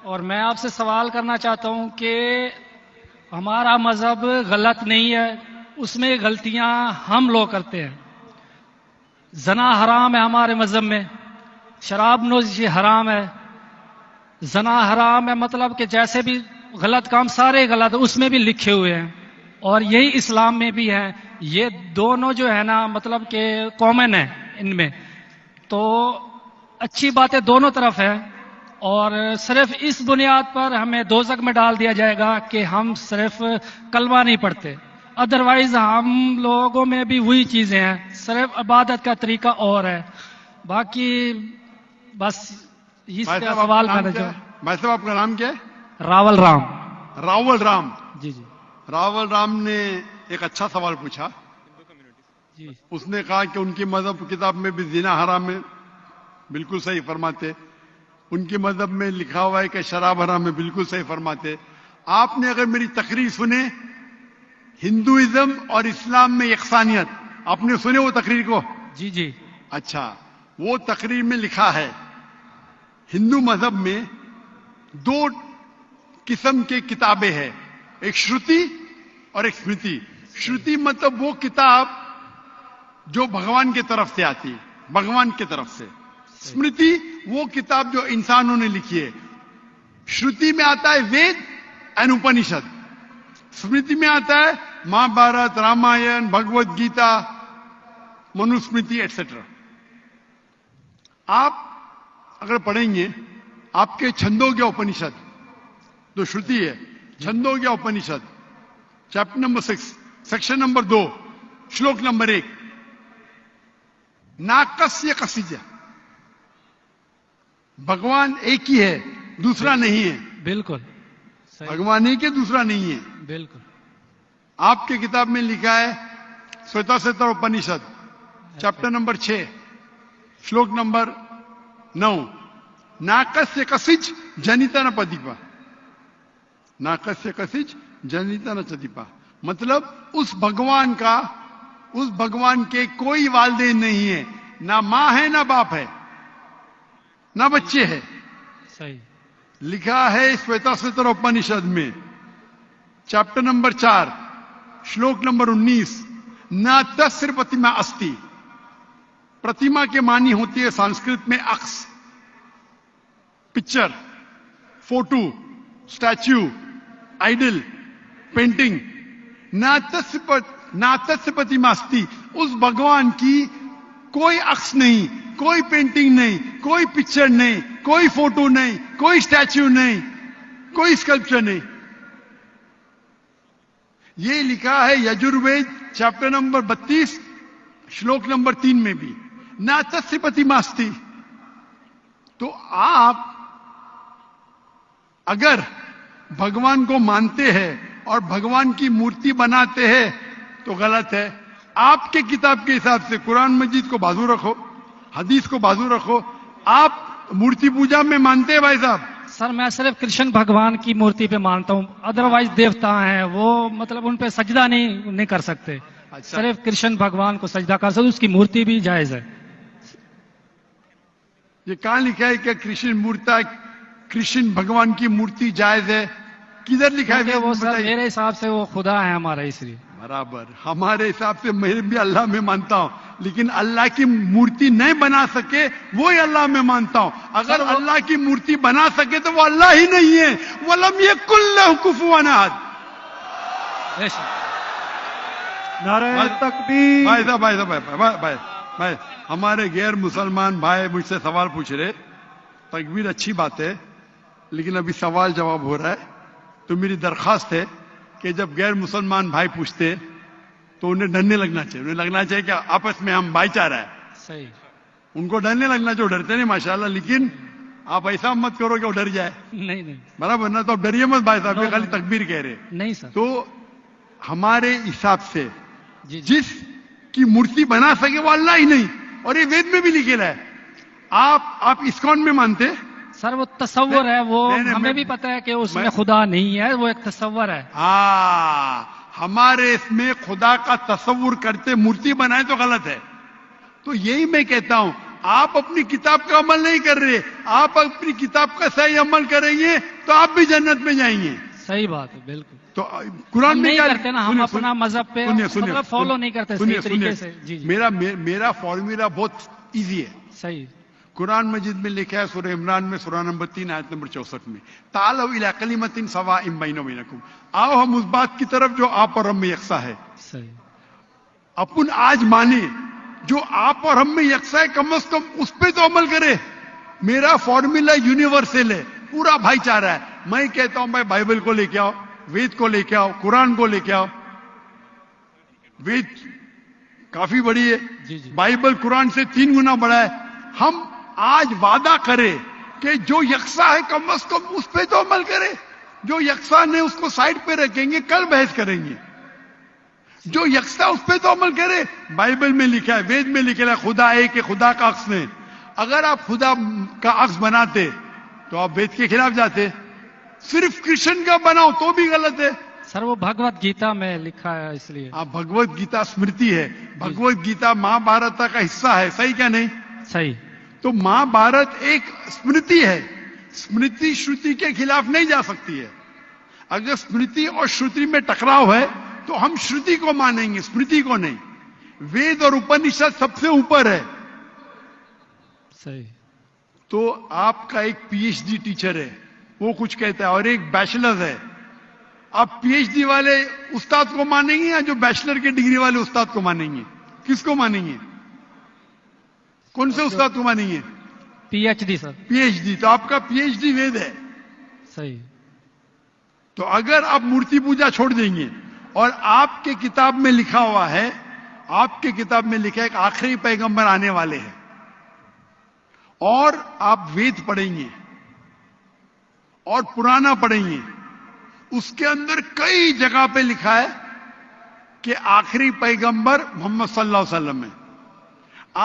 اور میں آپ سے سوال کرنا چاہتا ہوں کہ ہمارا مذہب غلط نہیں ہے، اس میں غلطیاں ہم لوگ کرتے ہیں۔ زنا حرام ہے ہمارے مذہب میں، شراب نوشی حرام ہے، زنا حرام ہے، مطلب کہ جیسے بھی غلط کام سارے غلط اس میں بھی لکھے ہوئے ہیں، اور یہی اسلام میں بھی ہے۔ یہ دونوں جو ہے نا مطلب کہ کامن ہے ان میں، تو اچھی باتیں دونوں طرف ہیں، اور صرف اس بنیاد پر ہمیں دوزخ میں ڈال دیا جائے گا کہ ہم صرف کلمہ نہیں پڑھتے۔ ادروائز ہم لوگوں میں بھی وہی چیزیں ہیں، صرف عبادت کا طریقہ اور ہے۔ باقی بس اس بھائی کا صاحب آپ سوال کا نام کرنا کیا چاہوں۔ ہے؟ بھائی صاحب آپ کا نام کیا ہے؟ راول رام۔ راول رام۔ جی جی راول رام نے ایک اچھا سوال پوچھا۔ جی اس نے کہا کہ ان کی مذہب کتاب میں بھی زنا حرام ہے، بالکل صحیح فرماتے۔ ان کی مذہب میں لکھا ہوا ہے کہ شراب حرام ہے، بالکل صحیح فرماتے۔ آپ نے اگر میری تقریر سنے ہندوازم اور اسلام میں یکسانیت، آپ نے سنے وہ تقریر کو؟ جی جی اچھا، وہ تقریر میں لکھا ہے ہندو مذہب میں دو قسم کے کتابیں ہیں، ایک شروتی اور ایک اسمرتی۔ شروتی مطلب وہ کتاب جو بھگوان کی طرف سے آتی ہے، بھگوان کی طرف سے۔ اسمرتی وہ کتاب جو انسانوں نے لکھی ہے۔ شروتی میں آتا ہے وید اینڈ اپنشد، اسمرتی میں آتا ہے مہا بھارت، رامائن، بھگوت گیتا، منوسمرتی ایٹسٹرا۔ آپ اگر پڑھیں گے آپ کے چھندوگیہ اپنشد جو شروتی ہے، Chandogya Upanishad chapter number 6 section number 2 شلوک نمبر 1، ناکسیہ کسیجہ، بھگوان ایک ہی ہے، دوسرا نہیں ہے۔ بالکل صحیح، بھگوان ایک ہے، دوسرا نہیں ہے۔ بالکل آپ کی کتاب میں لکھا ہے سویتا سوتر اپنشد چیپٹر نمبر 6 شلوک نمبر 9، ناکسیہ کسج جنیتا نہ پدیپا، ناکسیہ کسج جنیتا نہ چدیپا، مطلب اس بھگوان کا، اس بھگوان کے کوئی والدین نہیں ہے، نہ ماں ہے نہ باپ ہے نہ بچے ہے۔ صحیح، لکھا ہے سویتا سوتر اپنشد میں چیپٹر نمبر 4 شلوک نمبر 19، نہ تسر پرتما استی۔ پرتما کے معنی ہوتی ہے سنسکرت میں عکس، picture, photo, statue, idol, painting. نہ تسر پرتما استی، اس بھگوان کی کوئی عکس نہیں، کوئی پینٹنگ نہیں، کوئی پکچر نہیں، کوئی فوٹو نہیں، کوئی اسٹیچو نہیں، کوئی اسکلپچر نہیں۔ یہ لکھا ہے یجروید چیپٹر نمبر 32 شلوک نمبر 3 میں بھی، نہ تسر پرتما استی۔ تو آپ اگر بھگوان کو مانتے ہیں اور بھگوان کی مورتی بناتے ہیں تو غلط ہے۔ آپ کے کتاب کے حساب سے قرآن مجید کو بازو رکھو، حدیث کو بازو رکھو۔ آپ مورتی پوجا میں مانتے ہیں بھائی صاحب؟ سر میں صرف کرشن بھگوان کی مورتی پہ مانتا ہوں، ادروائز دیوتا ہیں وہ مطلب ان پہ سجدہ نہیں کر سکتے، اچھا، صرف کرشن بھگوان کو سجدہ کر سکتے، اس کی مورتی بھی جائز ہے۔ یہ کہاں لکھا ہے کہ کرشن بھگوان کی مورتی جائز ہے؟ کدھر لکھا ہے؟ کیونکہ وہ سر بتائیے۔ میرے حساب سے وہ خدا ہے ہمارا، اس لیے۔ برابر، ہمارے حساب سے میں بھی اللہ میں مانتا ہوں، لیکن اللہ کی مورتی نہیں بنا سکے وہی اللہ میں مانتا ہوں۔ اگر اللہ کی مورتی بنا سکے تو وہ اللہ ہی نہیں ہے۔ وَلَمْ يَكُن لَّهُ كُفُوًا أَحَدٌ۔ نعرہ تکبیر۔ بھائی ہمارے غیر مسلمان بھائی مجھ سے سوال پوچھ رہے، تکبیر اچھی بات ہے لیکن ابھی سوال جواب ہو رہا ہے، تو میری درخواست ہے کہ جب غیر مسلمان بھائی پوچھتے تو انہیں ڈرنے لگنا چاہیے، انہیں لگنا چاہیے کہ آپس میں ہم بھائی چارہ ہے۔ صحیح، ان کو ڈرنے لگنا چاہیے، ڈرتے نہیں ماشاءاللہ، لیکن آپ ایسا مت کرو کہ وہ ڈر جائے، نہیں برابر نا؟ تو آپ ڈریے مت بھائی صاحب، No, یہ خالی no. تکبیر کہہ رہے۔ نہیں سر، تو ہمارے حساب سے جی جی جس کی مورتی بنا سکے وہ اللہ ہی نہیں، اور یہ وید میں بھی لکھا ہے۔ آپ اسکون میں مانتے؟ سر وہ تصور ہے، وہ نہیں، ہمیں بھی پتہ ہے کہ اس میں خدا نہیں ہے، وہ ایک تصور ہے۔ ہاں، ہمارے اس میں خدا کا تصور کرتے مورتی بنائے تو غلط ہے۔ تو یہی میں کہتا ہوں، آپ اپنی کتاب کا عمل نہیں کر رہے، آپ اپنی کتاب کا صحیح عمل کریں گے تو آپ بھی جنت میں جائیں گے. صحیح بات ہے, بالکل. تو قرآن میں نہیں کیا کرتے نا ہم اپنا مذہب پہ مطلب فالو نہیں کرتے صحیح طریقے سے. جی جی میرا فارمولا بہت ایزی ہے. صحیح. قرآن مجید میں لکھا ہے سورہ عمران میں سورہ نمبر 3 آیت نمبر 64 میں, تعالوا الی کلمۃ سواء بیننا و بینکم, آؤ ہم اس بات کی طرف جو آپ اور ہم میں یکساں ہے. صحیح. اپن آج مانے جو آپ اور ہم میں یکساں ہے, کم از کم اس پہ تو عمل کرے. میرا فارمولا یونیورسل ہے, پورا بھائی چارہ ہے. میں کہتا ہوں بھائی بائبل کو لے کے آؤ, وید کو لے کے آؤ, قرآن کو لے کے آؤ. وید کافی بڑی ہے, جی جی بائبل قرآن سے 3 گنا بڑا ہے. ہم آج وعدہ کرے کہ جو یکساں ہے کم از کم اس پہ تو عمل کرے. جو یکساں نہیں اس کو سائڈ پہ رکھیں گے, کل بحث کریں گے. جو یکساں اس پہ تو عمل کرے. بائبل میں لکھا ہے, وید میں لکھا ہے خدا ایک ہے, خدا کا عکس نہیں. اگر آپ خدا کا عکس بناتے تو آپ وید کے خلاف جاتے. صرف کرشن کا بناؤ تو بھی غلط ہے. سر وہ بھگوت گیتا میں لکھا ہے اس لیے. آپ بھگوت گیتا اسمرتی ہے, بھگوت گیتا مہا بھارت کا حصہ ہے, صحیح کیا نہیں؟ صحیح. تو مہا بھارت ایک اسمرتی ہے, اسمرتی شروتی کے خلاف نہیں جا سکتی ہے. اگر اسمرتی اور شروتی میں ٹکراؤ ہے تو ہم شروتی کو مانیں گے, اسمرتی کو نہیں. وید اور اپنشد سب سے اوپر ہے. صحیح. تو آپ کا ایک پی ایچ ڈی ٹیچر ہے, وہ کچھ کہتا ہے, اور ایک بیچلر ہے. آپ پی ایچ ڈی والے استاد کو مانیں گے یا جو بیچلر کے ڈگری والے استاد کو مانیں گے؟ کس کو مانیں گے؟ کون سے استاد کو مانیں گے؟ P H D. Sir P H D. تو آپ کا پی ایچ ڈی وید ہے. صحیح. تو اگر آپ مورتی پوجا چھوڑ دیں گے اور آپ کے کتاب میں لکھا ہوا ہے, آپ کے کتاب میں لکھا ہے کہ آخری پیغمبر آنے والے ہیں, اور آپ وید پڑھیں گے اور پرانا پڑھیں گے, اس کے اندر کئی جگہ پہ لکھا ہے کہ آخری پیغمبر محمد صلی اللہ علیہ وسلم ہے.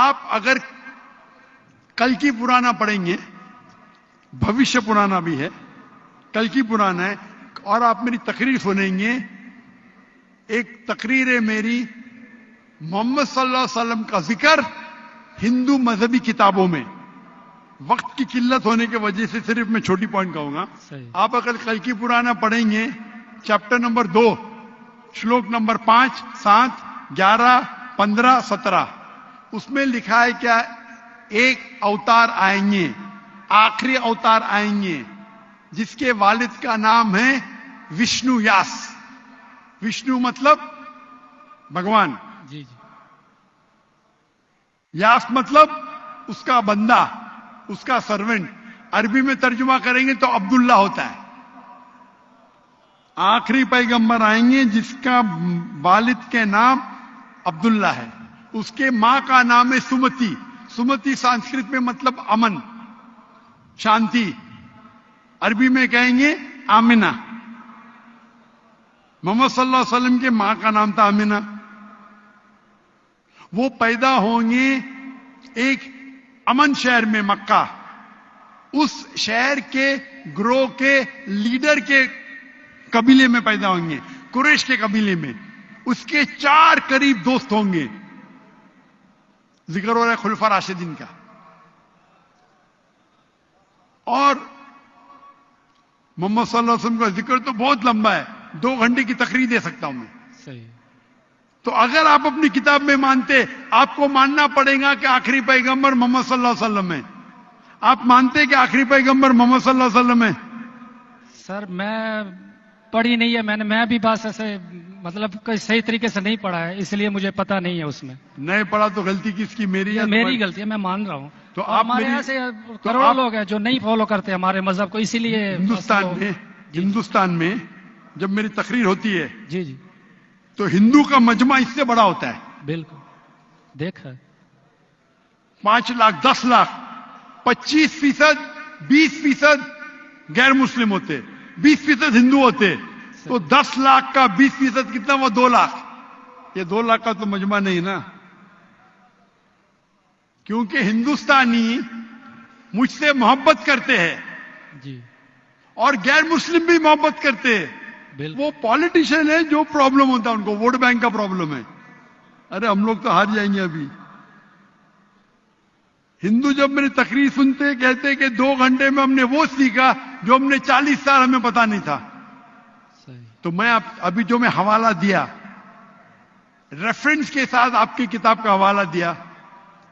آپ اگر کل کی پرانا پڑھیں گے, بھوشیہ پرانا بھی ہے, کل کی پرانا ہے, اور آپ میری تقریر سنیں گے. ایک تقریر ہے میری, محمد صلی اللہ علیہ وسلم کا ذکر ہندو مذہبی کتابوں میں. وقت کی قلت ہونے کی وجہ سے صرف میں چھوٹی پوائنٹ کہوں گا. آپ اگر کل کی پرانا پڑھیں گے, چیپٹر نمبر 2, شلوک نمبر 5, 7, 11, 15, 17, اس میں لکھا ہے کیا؟ ایک اوتار آئیں گے, آخری اوتار آئیں گے, جس کے والد کا نام ہے وشنو یاس. وشنو مطلب بھگوان, جی جی. یاس مطلب اس کا بندہ, اس کا سرونٹ. عربی میں ترجمہ کریں گے تو عبداللہ ہوتا ہے. آخری پیغمبر آئیں گے جس کا والد کے نام عبداللہ ہے. اس کے ماں کا نام ہے سمتی. سمتی سنسکرت میں مطلب امن, شانتی. عربی میں کہیں گے آمنہ. محمد صلی اللہ علیہ وسلم کے ماں کا نام تھا آمنہ. وہ پیدا ہوں گے ایک امن شہر میں, مکہ. اس شہر کے گروہ کے لیڈر کے قبیلے میں پیدا ہوں گے, قریش کے قبیلے میں. اس کے 4 قریب دوست ہوں گے. ذکر ہو رہا ہے خلفاء راشدین کا. اور محمد صلی اللہ علیہ وسلم کا ذکر تو بہت لمبا ہے, 2 گھنٹے کی تقریر دے سکتا ہوں میں. صحیح. تو اگر آپ اپنی کتاب میں مانتے, آپ کو ماننا پڑے گا کہ آخری پیغمبر محمد صلی اللہ علیہ وسلم ہے. آپ مانتے کہ آخری پیغمبر محمد صلی اللہ علیہ وسلم ہے؟ سر میں پڑھی نہیں ہے, میں بھی بس ایسے مطلب کوئی صحیح طریقے سے نہیں پڑھا ہے, اس لیے مجھے پتا نہیں ہے. اس میں نہیں پڑھا تو غلطی کس کی؟ میری ہے. میری غلطی ہے, میں مان رہا ہوں. تو آپ ہمارے یہاں سے کروڑوں لوگ ہیں جو نہیں فالو کرتے ہمارے مذہب کو, اسی لیے ہندوستان میں جب میری تقریر ہوتی ہے, جی جی, تو ہندو کا مجمع اس سے بڑا ہوتا ہے. بالکل دیکھا ہے. 5 لاکھ, 10 لاکھ, 25%, 20% غیر مسلم ہوتے, 20% ہندو ہوتے. تو 10 لاکھ کا 20% کتنا ہوا؟ 2 لاکھ. یہ 2 لاکھ کا تو مجمع نہیں نا, کیونکہ ہندوستانی مجھ سے محبت کرتے ہیں جی, اور غیر مسلم بھی محبت کرتے ہیں. وہ پالیٹیشین ہے, جو پرابلم ہوتا ہے ان کو ووٹ بینک کا پرابلم ہے. ارے ہم لوگ تو ہار جائیں گے ابھی. ہندو جب میری تقریر سنتے کہتے کہ 2 گھنٹے میں ہم نے وہ سیکھا جو ہم نے 40 سال ہمیں پتا نہیں تھا. صحیح. تو میں ابھی جو میں حوالہ دیا ریفرنس کے ساتھ آپ کی کتاب کا حوالہ دیا,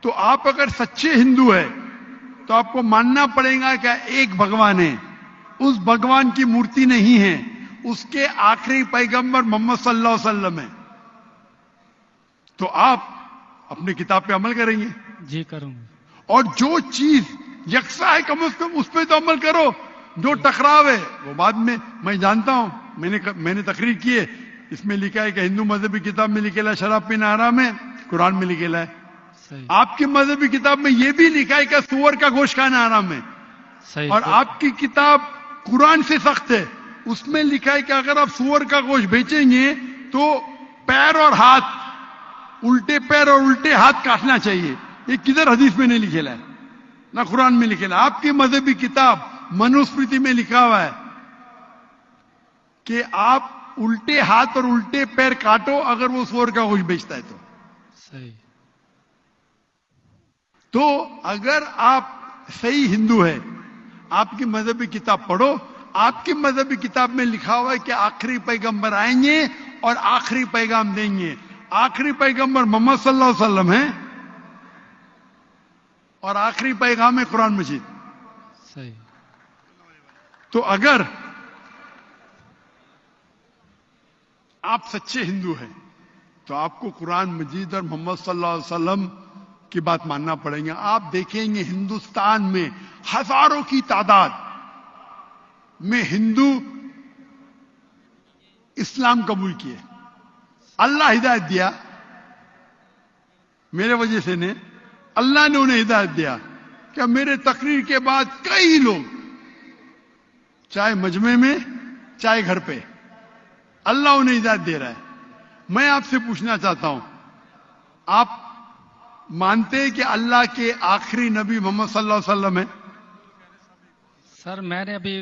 تو آپ اگر سچے ہندو ہیں تو آپ کو ماننا پڑے گا کہ ایک بھگوان ہے. اس بھگوان کی مورتی نہیں ہے, اس کے آخری پیغمبر محمد صلی اللہ علیہ وسلم ہے. تو آپ اپنی کتاب پہ عمل کریں گے؟ جی کروں گا. اور جو چیز یکساں ہے کم از کم اس پہ تو عمل کرو. جو ٹکراو ہے وہ بعد میں جانتا ہوں, میں نے تقریر کی ہے, اس میں لکھا ہے کہ ہندو مذہبی کتاب میں لکھا ہے شراب پینا حرام ہے, قرآن میں لکھا ہے. صحیح. آپ کی مذہبی کتاب میں یہ بھی لکھا ہے کہ سور کا گوشت کھانا حرام ہے. صحیح. اور آپ کی کتاب قرآن سے سخت ہے, اس میں لکھا ہے کہ اگر آپ سور کا گوشت بیچیں گے تو پیر اور ہاتھ, الٹے پیر اور الٹے ہاتھ کاٹنا چاہیے. یہ کدھر حدیث میں نہیں لکھا ہے, نہ قرآن میں لکھا ہے. آپ کی مذہبی کتاب منوسمرتی میں لکھا ہوا ہے کہ آپ الٹے ہاتھ اور الٹے پیر کاٹو اگر وہ سور کا گوشت بیچتا ہے تو. صحیح. تو اگر آپ صحیح ہندو ہے, آپ کی مذہبی کتاب پڑھو. آپ کی مذہبی کتاب میں لکھا ہوا ہے کہ آخری پیغمبر آئیں گے اور آخری پیغام دیں گے. آخری پیغمبر محمد صلی اللہ علیہ وسلم ہیں اور آخری پیغام ہے قرآن مجید. صحیح. تو اگر آپ سچے ہندو ہیں تو آپ کو قرآن مجید اور محمد صلی اللہ علیہ وسلم کی بات ماننا پڑے گا. آپ دیکھیں گے ہندوستان میں ہزاروں کی تعداد میں ہندو اسلام قبول کیے. اللہ ہدایت دیا, میرے وجہ سے نے, اللہ نے انہیں ہدایت دیا کہ میرے تقریر کے بعد کئی لوگ, چاہے مجمع میں چاہے گھر پہ, اللہ انہیں ہدایت دے رہا ہے. میں آپ سے پوچھنا چاہتا ہوں, آپ مانتے ہیں کہ اللہ کے آخری نبی محمد صلی اللہ علیہ وسلم ہیں؟ سر میں نے ابھی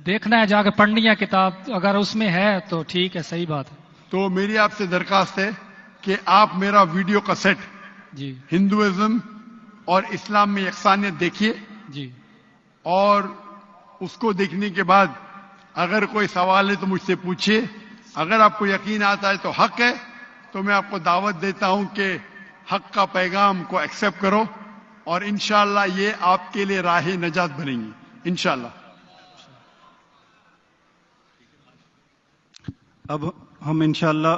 دیکھنا ہے, جا کے پڑھنی ہے کتاب, اگر اس میں ہے تو ٹھیک ہے, صحیح بات ہے. تو میری آپ سے درخواست ہے کہ آپ میرا ویڈیو کیسٹ جی. ہندوازم اور اسلام میں یکسانیت دیکھیے, جی. اور اس کو دیکھنے کے بعد اگر کوئی سوال ہے تو مجھ سے پوچھیے. اگر آپ کو یقین آتا ہے تو حق ہے, تو میں آپ کو دعوت دیتا ہوں کہ حق کا پیغام کو ایکسیپٹ کرو, اور انشاءاللہ یہ آپ کے لیے راہ نجات بنیں گی انشاءاللہ. اب ہم انشاءاللہ